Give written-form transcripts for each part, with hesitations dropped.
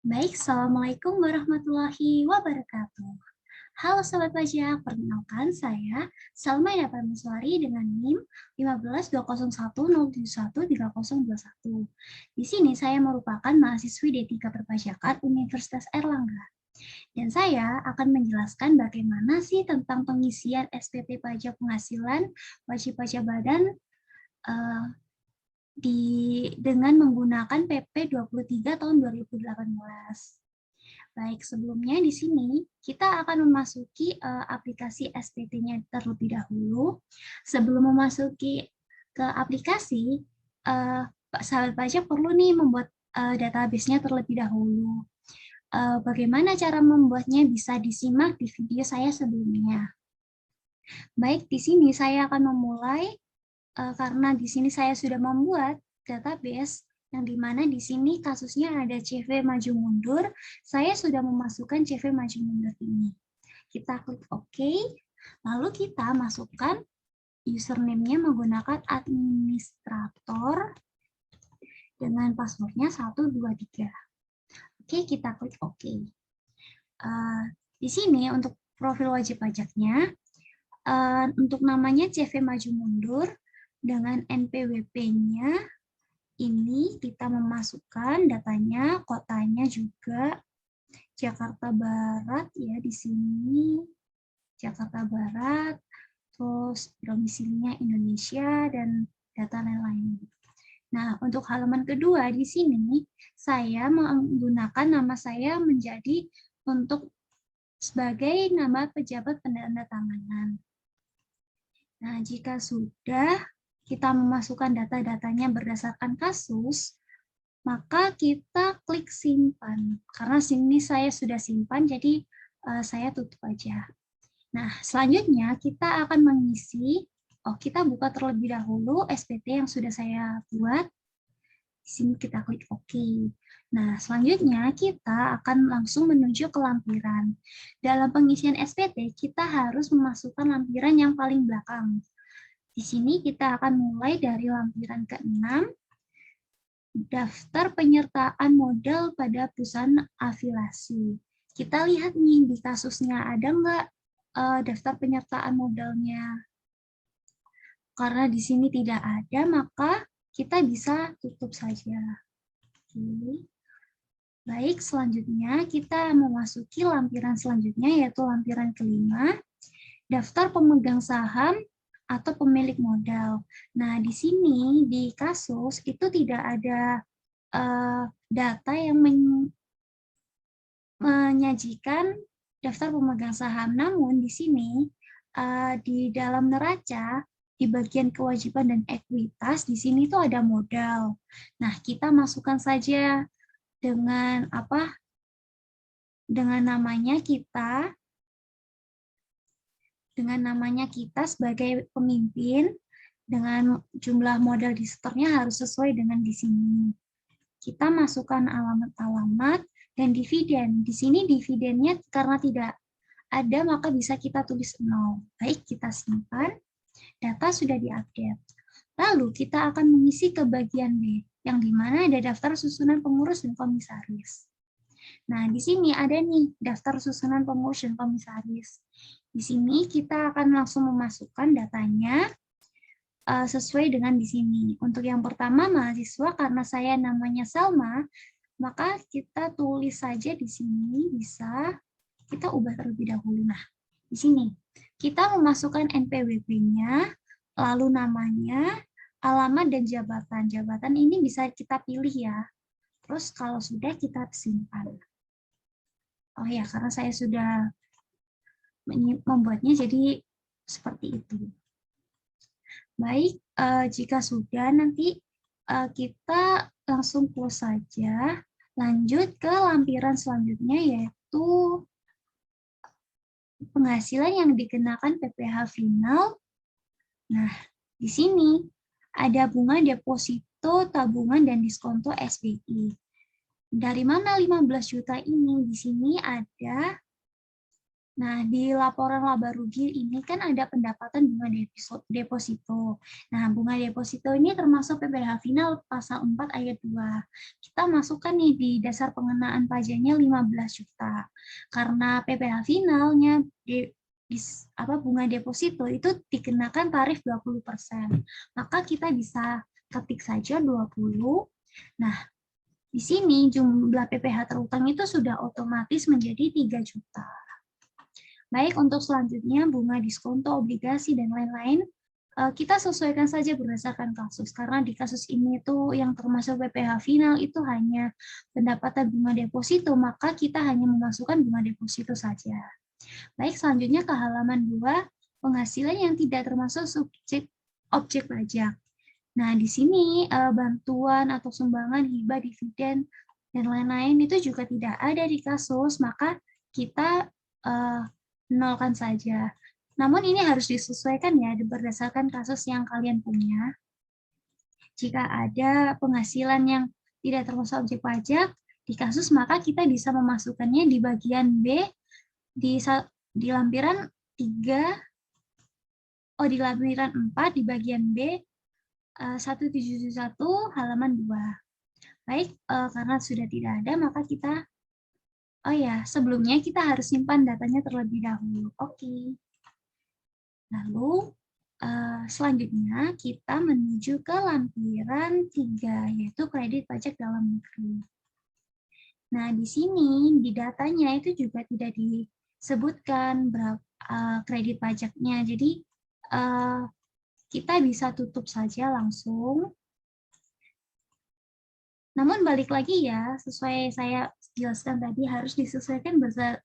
Baik, Assalamualaikum warahmatullahi wabarakatuh. Halo Sobat Pajak, perkenalkan saya Salma Prameswari dengan NIM 152010713021. Di sini saya merupakan mahasiswi D3 Perpajakan Universitas Erlangga. Dan saya akan menjelaskan bagaimana sih tentang pengisian SPT pajak penghasilan wajib pajak badan eh, dengan menggunakan PP 23 tahun 2018. Baik, sebelumnya di sini kita akan memasuki aplikasi SPT-nya terlebih dahulu. Sebelum memasuki ke aplikasi, sahabat pajak perlu nih membuat database-nya terlebih dahulu. Bagaimana cara membuatnya bisa disimak di video saya sebelumnya. Baik, di sini saya akan memulai karena di sini saya sudah membuat database yang dimana di sini kasusnya ada CV maju mundur, saya sudah memasukkan CV maju mundur ini. Kita klik OK, lalu kita masukkan username-nya menggunakan administrator dengan password-nya 123. Oke, kita klik OK. Di sini untuk profil wajib pajaknya, untuk namanya CV maju mundur, dengan NPWP-nya ini kita memasukkan datanya, kotanya juga Jakarta Barat ya di sini Jakarta Barat, terus domisilinya Indonesia dan data lain-lain. Nah, untuk halaman kedua di sini saya menggunakan nama saya menjadi untuk sebagai nama pejabat penandatanganan. Nah, jika sudah kita memasukkan data-datanya berdasarkan kasus, maka kita klik simpan. Karena sini saya sudah simpan, jadi saya tutup aja. Nah, selanjutnya kita akan mengisi, kita buka terlebih dahulu SPT yang sudah saya buat. Di sini kita klik OK. Nah, selanjutnya kita akan langsung menuju ke lampiran. Dalam pengisian SPT, kita harus memasukkan lampiran yang paling belakang. Di sini kita akan mulai dari lampiran ke-6, daftar penyertaan modal pada perusahaan afiliasi. Kita lihat nih di kasusnya ada nggak daftar penyertaan modalnya. Karena di sini tidak ada, maka kita bisa tutup saja. Oke. Baik, selanjutnya kita memasuki lampiran selanjutnya, yaitu lampiran ke-5, daftar pemegang saham atau pemilik modal. Nah, di sini di kasus itu tidak ada data yang menyajikan daftar pemegang saham. Namun di sini di dalam neraca di bagian kewajiban dan ekuitas di sini tuh ada modal. Nah, kita masukkan saja dengan apa? Dengan namanya kita sebagai pemimpin, dengan jumlah modal di setornya harus sesuai dengan di sini. Kita masukkan alamat-alamat dan dividen. Di sini dividennya karena tidak ada, maka bisa kita tulis 0. Baik, kita simpan. Data sudah diupdate. Lalu kita akan mengisi ke bagian B, yang dimana ada daftar susunan pengurus dan komisaris. Nah, di sini ada nih daftar susunan pengurus dan komisaris. Di sini kita akan langsung memasukkan datanya sesuai dengan di sini. Untuk yang pertama mahasiswa, karena saya namanya Salma, maka kita tulis saja di sini, bisa kita ubah terlebih dahulu. Nah, di sini kita memasukkan NPWP-nya, lalu namanya, alamat, dan jabatan. Jabatan ini bisa kita pilih ya. Terus kalau sudah kita simpan. Oh ya, karena saya sudah membuatnya jadi seperti itu. Baik, jika sudah nanti kita langsung close saja. Lanjut ke lampiran selanjutnya, yaitu penghasilan yang dikenakan PPh final. Nah, di sini ada bunga deposito, tabungan, dan diskonto SBI. Dari mana 15 juta ini? Di sini ada Nah, di laporan laba rugi ini kan ada pendapatan bunga deposito. Nah, bunga deposito ini termasuk PPh final pasal 4 ayat 2. Kita masukkan nih di dasar pengenaan pajaknya 15 juta. Karena PPh finalnya bunga deposito itu dikenakan tarif 20%. Maka kita bisa ketik saja 20. Nah, di sini jumlah PPh terutang itu sudah otomatis menjadi 3 juta. Baik, untuk selanjutnya bunga diskonto, obligasi, dan lain-lain, kita sesuaikan saja berdasarkan kasus. Karena di kasus ini itu yang termasuk PPh final itu hanya pendapatan bunga deposito, maka kita hanya memasukkan bunga deposito saja. Baik, selanjutnya ke halaman 2, penghasilan yang tidak termasuk objek pajak. Nah, di sini bantuan atau sumbangan, hibah, dividen, dan lain-lain itu juga tidak ada di kasus, maka kita nolkan saja. Namun ini harus disesuaikan ya berdasarkan kasus yang kalian punya. Jika ada penghasilan yang tidak termasuk objek pajak di kasus, maka kita bisa memasukkannya di bagian B di lampiran 3, di lampiran 4 di bagian B 171 halaman 2. Baik, karena sudah tidak ada, maka kita sebelumnya kita harus simpan datanya terlebih dahulu. Oke. Lalu, selanjutnya kita menuju ke lampiran 3, yaitu kredit pajak dalam negeri. Nah, di sini, di datanya itu juga tidak disebutkan berapa kredit pajaknya. Jadi, kita bisa tutup saja langsung. Namun balik lagi ya, sesuai saya jelaskan tadi, harus disesuaikan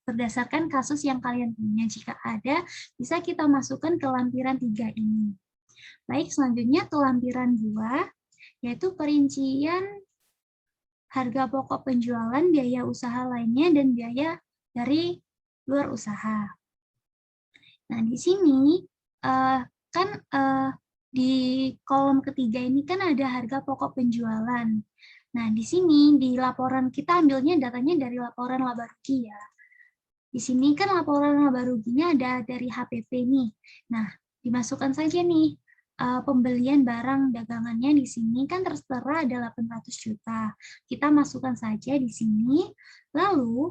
berdasarkan kasus yang kalian punya. Jika ada, bisa kita masukkan ke lampiran 3 ini. Baik, selanjutnya ke lampiran 2, yaitu perincian harga pokok penjualan, biaya usaha lainnya, dan biaya dari luar usaha. Nah, di sini kan di kolom ketiga ini kan ada harga pokok penjualan. Nah, di sini di laporan kita ambilnya datanya dari laporan laba rugi ya. Di sini kan laporan laba ruginya ada dari HPP nih. Nah, dimasukkan saja nih pembelian barang dagangannya di sini kan tertera ada 800 juta. Kita masukkan saja di sini. Lalu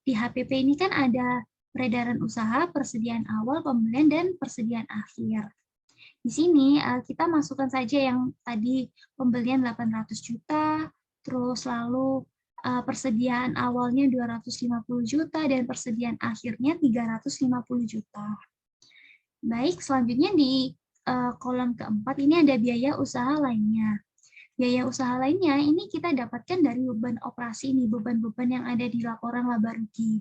di HPP ini kan ada peredaran usaha, persediaan awal, pembelian, dan persediaan akhir. Di sini kita masukkan saja yang tadi pembelian 800 juta, terus lalu persediaan awalnya 250 juta, dan persediaan akhirnya 350 juta. Baik, selanjutnya di kolom keempat ini ada biaya usaha lainnya. Biaya usaha lainnya ini kita dapatkan dari beban operasi ini, beban-beban yang ada di laporan laba rugi.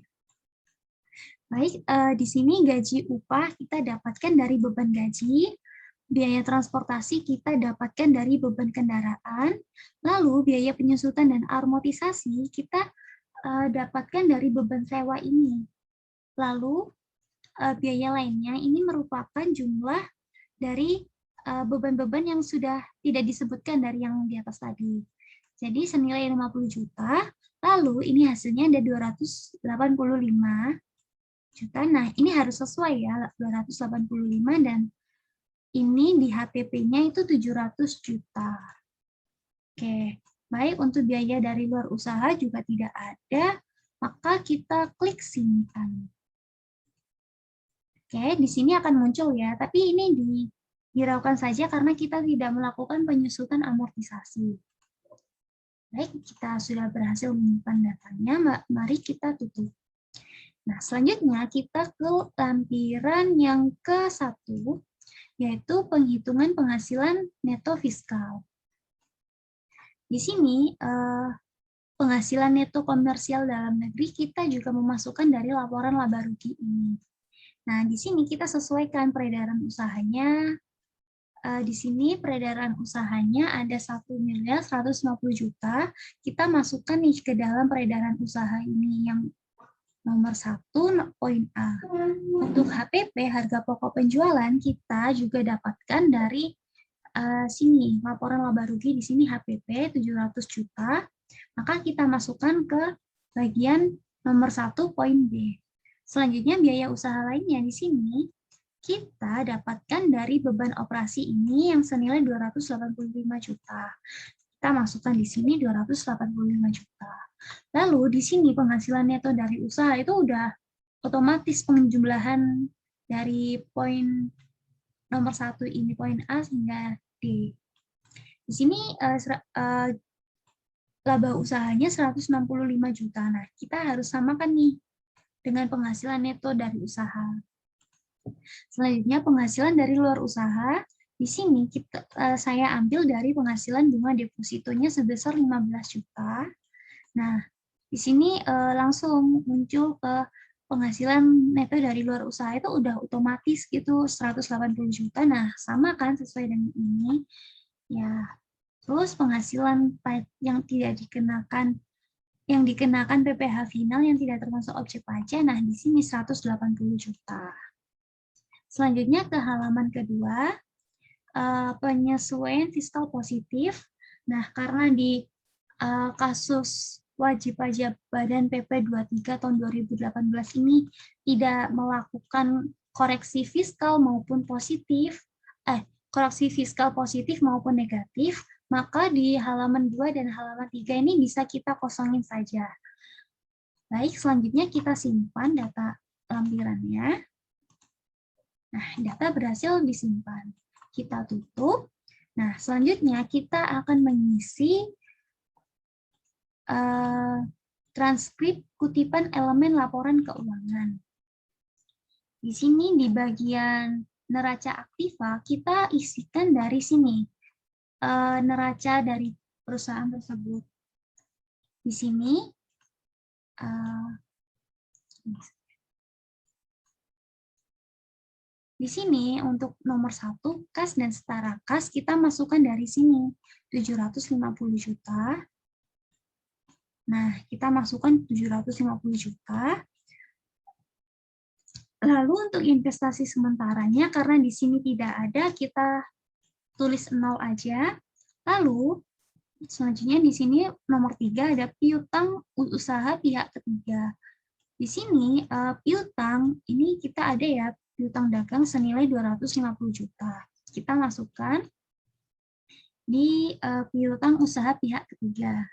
Baik, di sini gaji upah kita dapatkan dari beban gaji, biaya transportasi kita dapatkan dari beban kendaraan, lalu biaya penyusutan dan amortisasi kita dapatkan dari beban sewa ini. Lalu biaya lainnya ini merupakan jumlah dari beban-beban yang sudah tidak disebutkan dari yang di atas tadi. Jadi senilai 50 juta, lalu ini hasilnya ada 285 juta. Nah, ini harus sesuai ya, 285 dan ini di HPP-nya itu 700 juta. Oke, baik untuk biaya dari luar usaha juga tidak ada, maka kita klik simpan. Oke, di sini akan muncul ya, tapi ini dihiraukan saja karena kita tidak melakukan penyusutan amortisasi. Baik, kita sudah berhasil menyimpan datanya, mari kita tutup. Nah, selanjutnya kita ke lampiran yang ke-1, yaitu penghitungan penghasilan neto fiskal. Di sini, penghasilan neto komersial dalam negeri kita juga memasukkan dari laporan laba rugi ini. Nah, di sini kita sesuaikan peredaran usahanya. Di sini peredaran usahanya ada 1.150 juta. Kita masukkan nih ke dalam peredaran usaha ini yang nomor 1, poin A. Untuk HPP, harga pokok penjualan, kita juga dapatkan dari sini, laporan laba rugi di sini HPP 700 juta. Maka kita masukkan ke bagian nomor 1, poin B. Selanjutnya biaya usaha lainnya di sini kita dapatkan dari beban operasi ini yang senilai 285 juta. Kita masukkan di sini 285 juta. Lalu di sini penghasilan neto dari usaha itu udah otomatis penjumlahan dari poin nomor 1 ini, poin A hingga D. Di sini laba usahanya 165 juta. Nah, kita harus samakan nih dengan penghasilan neto dari usaha. Selanjutnya penghasilan dari luar usaha. Di sini saya ambil dari penghasilan bunga depositonya sebesar 15 juta. Nah, di sini langsung muncul ke penghasilan neto dari luar usaha itu udah otomatis gitu 180 juta. Nah, sama kan sesuai dengan ini. Ya. Terus penghasilan yang tidak dikenakan PPh final yang tidak termasuk objek pajak. Nah, di sini 180 juta. Selanjutnya ke halaman kedua, penyesuaian fiskal positif. Nah, karena di kasus wajib pajak Badan PP 23 tahun 2018 ini tidak melakukan koreksi fiskal maupun positif maupun negatif, maka di halaman 2 dan halaman 3 ini bisa kita kosongin saja. Baik, selanjutnya kita simpan data lampirannya. Nah, data berhasil disimpan. Kita tutup. Nah, selanjutnya kita akan mengisi transkrip kutipan elemen laporan keuangan. Di sini di bagian neraca aktiva, kita isikan dari sini. Neraca dari perusahaan tersebut. Di sini, untuk nomor 1, kas dan setara kas, kita masukkan dari sini, 750 juta. Nah, kita masukkan 750 juta. Lalu untuk investasi sementaranya, karena di sini tidak ada, kita tulis 0 aja. Lalu, selanjutnya di sini nomor 3 ada piutang usaha pihak ketiga. Di sini piutang, ini kita ada ya, piutang dagang senilai 250 juta. Kita masukkan di piutang usaha pihak ketiga.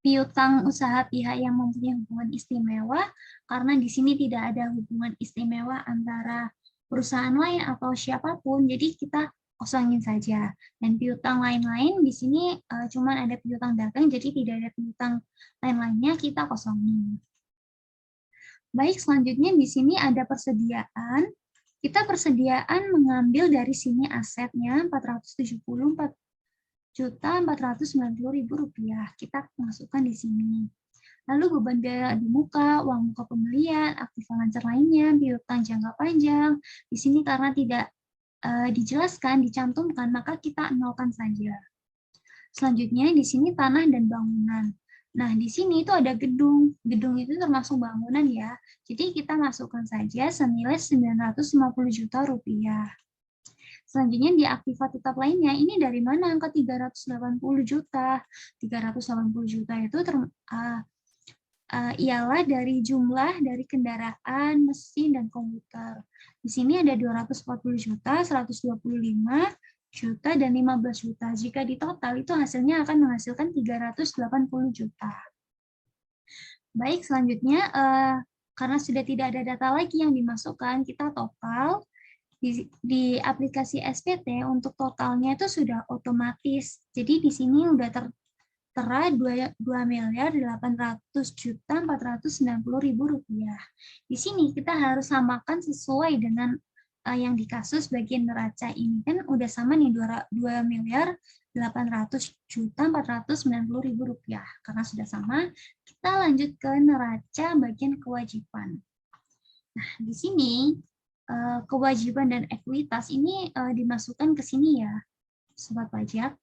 Piutang usaha pihak yang mempunyai hubungan istimewa, karena di sini tidak ada hubungan istimewa antara perusahaan lain atau siapapun, jadi kita kosongin saja. Dan piutang lain-lain di sini cuma ada piutang dagang, jadi tidak ada piutang lain-lainnya, kita kosongin. Baik, selanjutnya di sini ada persediaan. Kita persediaan mengambil dari sini asetnya 474.490.000 rupiah. Kita masukkan di sini. Lalu beban biaya di muka, uang muka pembelian, aktiva lancar lainnya, piutang jangka panjang. Di sini karena tidak dijelaskan, dicantumkan, maka kita nolkan saja. Selanjutnya di sini tanah dan bangunan. Nah, di sini itu ada gedung. Gedung itu termasuk bangunan ya. Jadi kita masukkan saja senilai 950 juta rupiah. Selanjutnya di aktiva tetap lainnya, ini dari mana angka 380 juta? 380 juta itu ialah dari jumlah dari kendaraan, mesin, dan komputer. Di sini ada 240 juta, 125 juta, dan 15 juta. Jika ditotal, itu hasilnya akan menghasilkan 380 juta. Baik, selanjutnya, karena sudah tidak ada data lagi yang dimasukkan, kita total. Di aplikasi SPT, untuk totalnya itu sudah otomatis. Jadi di sini udah tertera 2.800.490.000 rupiah. Di sini kita harus samakan sesuai dengan yang di kasus bagian neraca ini, kan udah sama nih 2.800.490.000 rupiah. Karena sudah sama, kita lanjut ke neraca bagian kewajiban. Nah, di sini kewajiban dan ekuitas ini dimasukkan ke sini ya, sobat pajak.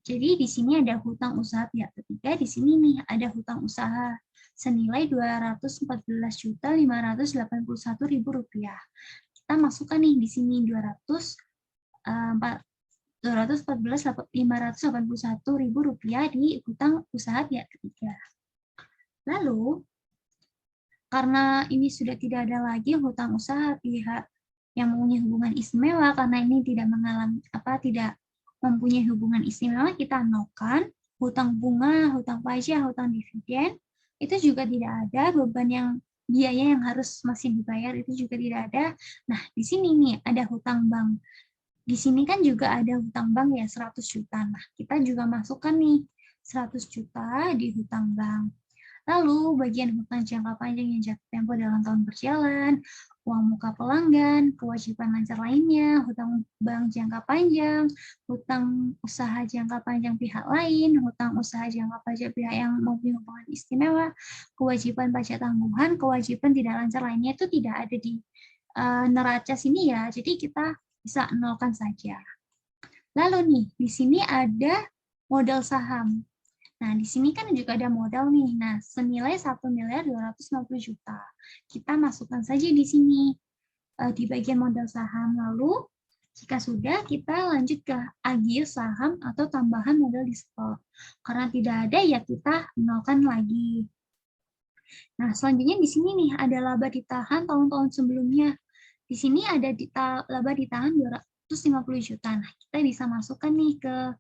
Jadi di sini ada hutang usaha pihak ketiga, di sini nih ada hutang usaha senilai 214.581.000 rupiah. Kita masukkan nih di sini 214.581.000 rupiah di hutang usaha pihak ketiga. Lalu karena ini sudah tidak ada lagi hutang usaha pihak yang mempunyai hubungan istimewa, karena ini tidak mempunyai hubungan istimewa, kita nolkan. Hutang bunga, hutang pajak, hutang dividen, itu juga tidak ada. Beban yang biaya yang harus masih dibayar itu juga tidak ada. Nah, di sini nih ada hutang bank. Di sini kan juga ada hutang bank ya 100 juta. Nah, kita juga masukkan nih 100 juta di hutang bank. Lalu bagian hutang jangka panjang yang jatuh tempo dalam tahun berjalan, uang muka pelanggan, kewajiban lancar lainnya, hutang bank jangka panjang, hutang usaha jangka panjang pihak lain, hutang usaha jangka pajak pihak yang mempunyai hubungan istimewa, kewajiban pajak tangguhan, kewajiban tidak lancar lainnya itu tidak ada di neraca sini ya. Jadi kita bisa nolkan saja. Lalu nih, di sini ada modal saham. Nah, di sini kan juga ada modal nih. Nah, senilai 1.250 juta. Kita masukkan saja di sini di bagian modal saham. Lalu, jika sudah, kita lanjut ke agio saham atau tambahan modal di stok. Karena tidak ada, ya kita nolkan lagi. Nah, selanjutnya di sini nih ada laba ditahan tahun-tahun sebelumnya. Di sini ada laba ditahan 250 juta. Nah, kita bisa masukkan nih ke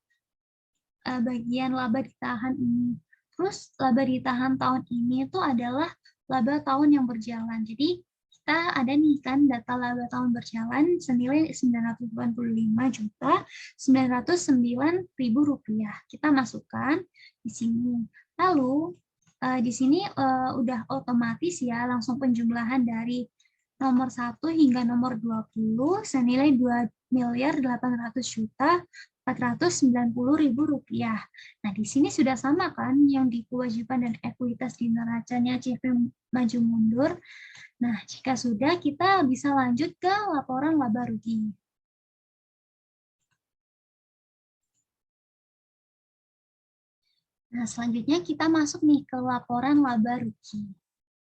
bagian laba ditahan ini. Terus laba ditahan tahun ini itu adalah laba tahun yang berjalan. Jadi kita ada nih kan data laba tahun berjalan senilai 985.909.000 rupiah. Kita masukkan di sini. Lalu di sini udah otomatis ya langsung penjumlahan dari nomor 1 hingga nomor 20 senilai 2.800.490.000 rupiah. Nah, di sini sudah sama kan yang di kewajiban dan ekuitas di neracanya CV maju mundur. Nah, jika sudah kita bisa lanjut ke laporan laba rugi. Nah, selanjutnya kita masuk nih ke laporan laba rugi.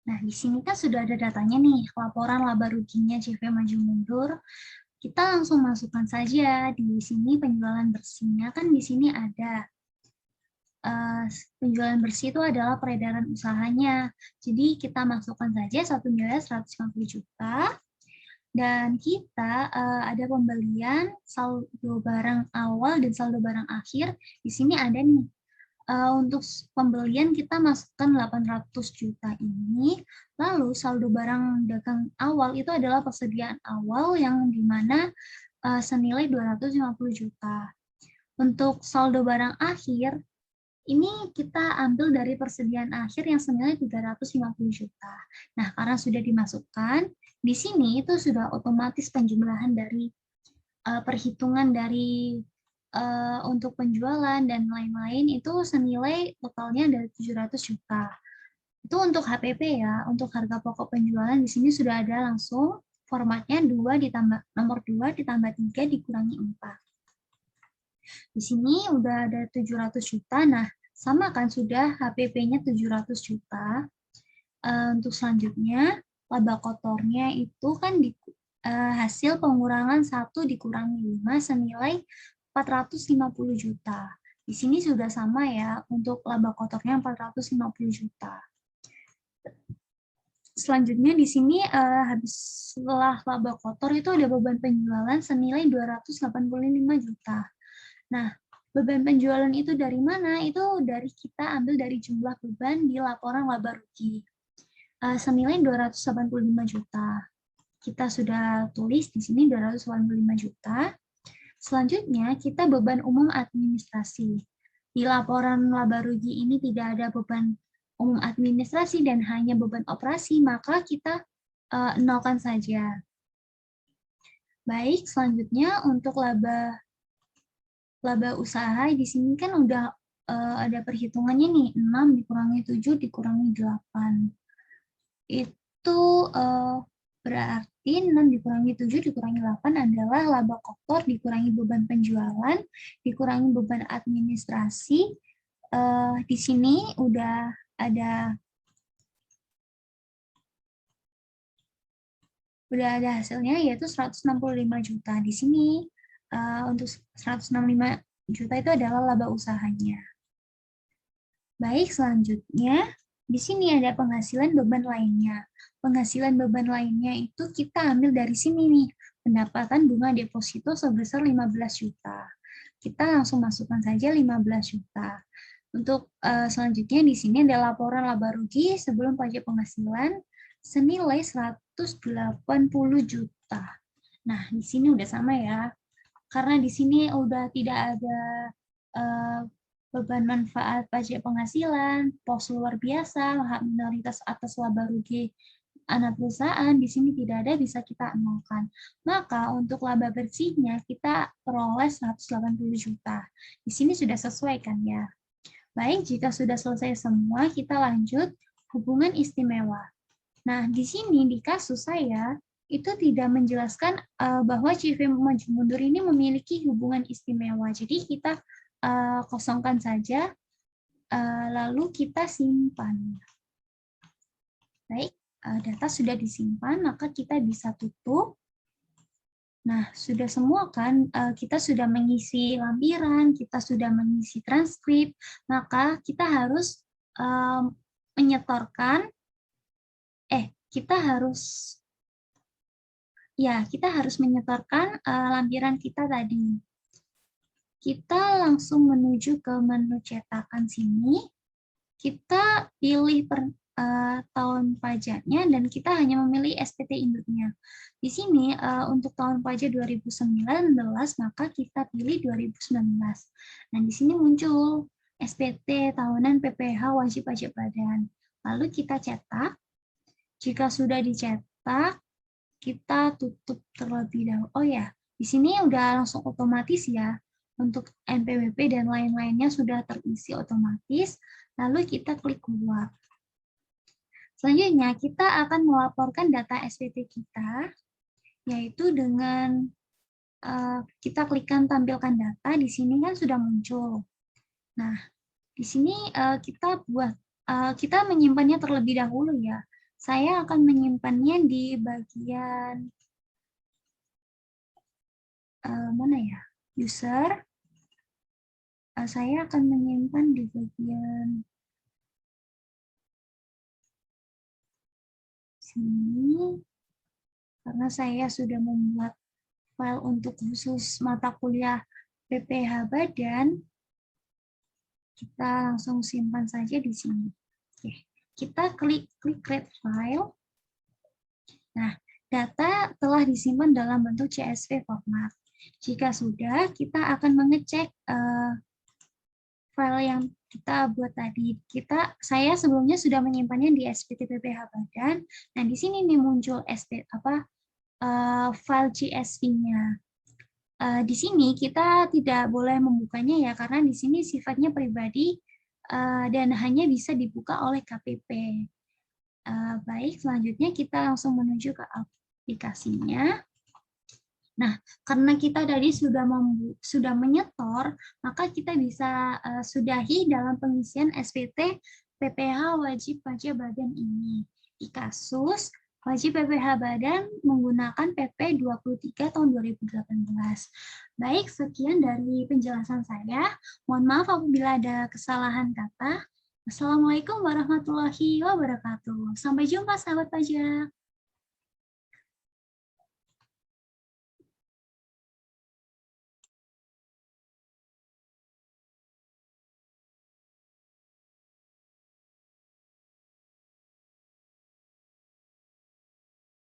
Nah, di sini kan sudah ada datanya nih, laporan laba ruginya CV maju mundur. Kita langsung masukkan saja di sini penjualan bersihnya, kan di sini ada penjualan bersih itu adalah peredaran usahanya. Jadi kita masukkan saja 1.150 juta. Dan kita ada pembelian saldo barang awal dan saldo barang akhir. Di sini ada nih. Untuk pembelian kita masukkan 800 juta ini, lalu saldo barang dagang awal itu adalah persediaan awal yang dimana senilai 250 juta. Untuk saldo barang akhir, ini kita ambil dari persediaan akhir yang senilai 350 juta. Nah, karena sudah dimasukkan, di sini itu sudah otomatis penjumlahan dari perhitungan dari untuk penjualan dan lain-lain itu senilai totalnya dari 700 juta. Itu untuk HPP ya, untuk harga pokok penjualan di sini sudah ada langsung formatnya 2 ditambah nomor 2 ditambah 3 dikurangi 4. Di sini udah ada 700 juta. Nah, sama kan sudah HPP-nya 700 juta. Untuk selanjutnya laba kotornya itu kan hasil pengurangan 1 dikurangi 5 senilai 450 juta. Di sini sudah sama ya, untuk laba kotornya 450 juta. Selanjutnya di sini habis setelah laba kotor itu ada beban penjualan senilai 285 juta. Nah, beban penjualan itu dari mana? Itu dari kita ambil dari jumlah beban di laporan laba rugi. Senilai 285 juta. Kita sudah tulis di sini 285 juta. Selanjutnya, kita beban umum administrasi. Di laporan laba rugi ini tidak ada beban umum administrasi dan hanya beban operasi, maka kita nolkan saja. Baik, selanjutnya untuk laba usaha di sini kan udah ada perhitungannya nih, 6 dikurangi 7 dikurangi 8. Itu berarti 6 dikurangi 7 dikurangi 8 adalah laba kotor dikurangi beban penjualan, dikurangi beban administrasi. Di sini udah ada hasilnya yaitu 165 juta. Di sini untuk 165 juta itu adalah laba usahanya. Baik, selanjutnya di sini ada penghasilan beban lainnya. Penghasilan beban lainnya itu kita ambil dari sini nih, pendapatan bunga deposito sebesar 15 juta. Kita langsung masukkan saja 15 juta. Untuk selanjutnya di sini ada laporan laba rugi sebelum pajak penghasilan senilai 180 juta. Nah, di sini udah sama ya. Karena di sini udah tidak ada beban manfaat pajak penghasilan, pos luar biasa, hak minoritas atas laba rugi anak perusahaan, di sini tidak ada, bisa kita nolkan. Maka untuk laba bersihnya kita peroleh 180 juta. Di sini sudah sesuai kan ya? Baik, jika sudah selesai semua, kita lanjut hubungan istimewa. Nah, di sini di kasus saya, itu tidak menjelaskan bahwa CV maju mundur ini memiliki hubungan istimewa. Jadi kita kosongkan saja, lalu kita simpan. Baik, data sudah disimpan, maka kita bisa tutup. Nah, sudah semua kan, kita sudah mengisi lampiran, kita sudah mengisi transkrip, maka kita harus menyetorkan, kita harus menyetorkan lampiran kita tadi. Kita langsung menuju ke menu cetakan sini, kita pilih tahun pajaknya dan kita hanya memilih SPT induknya. Di sini untuk tahun pajak 2019 maka kita pilih 2019. Nah, di sini muncul SPT tahunan PPh wajib pajak badan. Lalu kita cetak. Jika sudah dicetak, kita tutup terlebih dahulu. Oh ya, di sini udah langsung otomatis ya. Untuk NPWP dan lain-lainnya sudah terisi otomatis. Lalu kita klik keluar. Selanjutnya, kita akan melaporkan data SPT kita, yaitu dengan kita klikkan tampilkan data, di sini kan sudah muncul. Nah, di sini kita menyimpannya terlebih dahulu ya. Saya akan menyimpannya di bagian mana ya? User. Saya akan menyimpan di bagian sini, karena saya sudah membuat file untuk khusus mata kuliah PPh Badan, kita langsung simpan saja di sini. Oke, kita klik create file. Nah, data telah disimpan dalam bentuk CSV format. Jika sudah, kita akan mengecek file yang kita buat tadi. Saya sebelumnya sudah menyimpannya di SPT PPh Badan. Nah, di sini nih muncul file CSV-nya. Di sini kita tidak boleh membukanya ya, karena di sini sifatnya pribadi dan hanya bisa dibuka oleh KPP. Baik, selanjutnya kita langsung menuju ke aplikasinya. Nah, karena kita tadi sudah menyetor, maka kita bisa sudahi dalam pengisian SPT PPh wajib pajak badan ini. Di kasus wajib PPh badan menggunakan PP 23 tahun 2018. Baik, sekian dari penjelasan saya. Mohon maaf apabila ada kesalahan kata. Assalamualaikum warahmatullahi wabarakatuh. Sampai jumpa sahabat pajak.